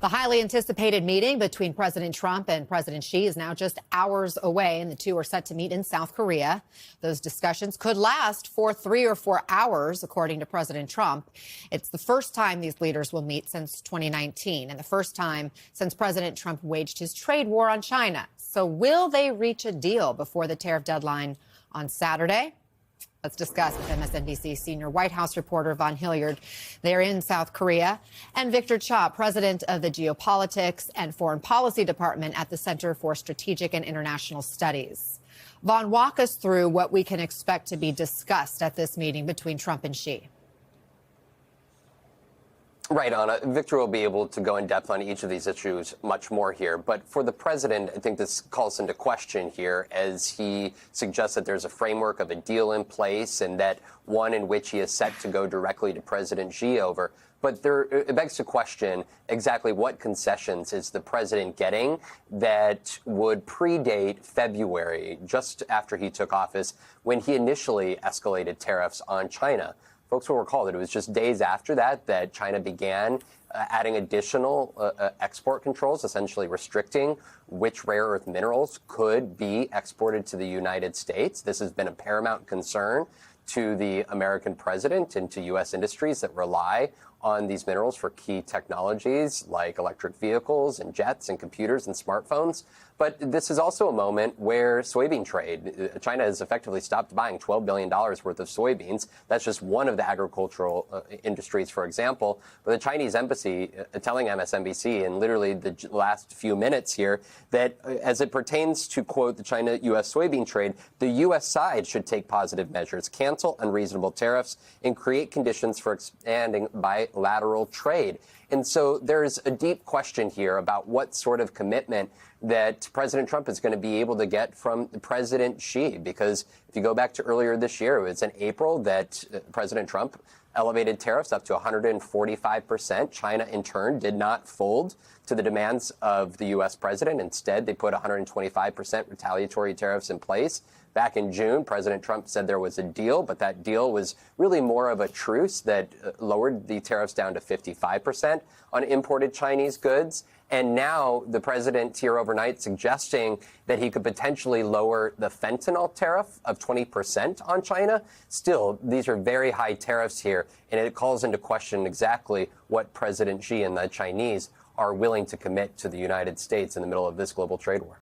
The highly anticipated meeting between President Trump and President Xi is now just hours away, and the two are set to meet in South Korea. Those discussions could last for 3 or 4 hours, according to President Trump. It's the first time these leaders will meet since 2019, and the first time since President Trump waged his trade war on China. So will they reach a deal before the tariff deadline on Saturday? Let's discuss with MSNBC senior White House reporter Von Hilliard. They're in South Korea. And Victor Cha, president of the Geopolitics and Foreign Policy Department at the Center for Strategic and International Studies. Von, walk us through what we can expect to be discussed at this meeting between Trump and Xi. Right, Anna. Victor will be able to go in depth on each of these issues much more here. But for the president, I think this calls into question here as he suggests that there's a framework of a deal in place and that one in which he is set to go directly to President Xi over. But it begs to question exactly what concessions is the president getting that would predate February, just after he took office, when he initially escalated tariffs on China. Folks will recall that it was just days after that China began adding additional export controls, essentially restricting which rare earth minerals could be exported to the United States. This has been a paramount concern to the American president and to U.S. industries that rely on these minerals for key technologies like electric vehicles and jets and computers and smartphones. But this is also a moment where soybean trade, China has effectively stopped buying $12 billion worth of soybeans. That's just one of the agricultural industries, for example. But the Chinese embassy telling MSNBC in literally the last few minutes here that as it pertains to, quote, the China-U.S. soybean trade, the U.S. side should take positive measures, cancel unreasonable tariffs, and create conditions for expanding bilateral trade. And so there's a deep question here about what sort of commitment that President Trump is going to be able to get from President Xi, because if you go back to earlier this year, it was in April that President Trump elevated tariffs up to 145%. China, in turn, did not fold to the demands of the U.S. president. Instead, they put 125% retaliatory tariffs in place. Back in June, President Trump said there was a deal, but that deal was really more of a truce that lowered the tariffs down to 55% on imported Chinese goods. And now the president here overnight suggesting that he could potentially lower the fentanyl tariff of 20% on China. Still, these are very high tariffs here, and it calls into question exactly what President Xi and the Chinese are willing to commit to the United States in the middle of this global trade war.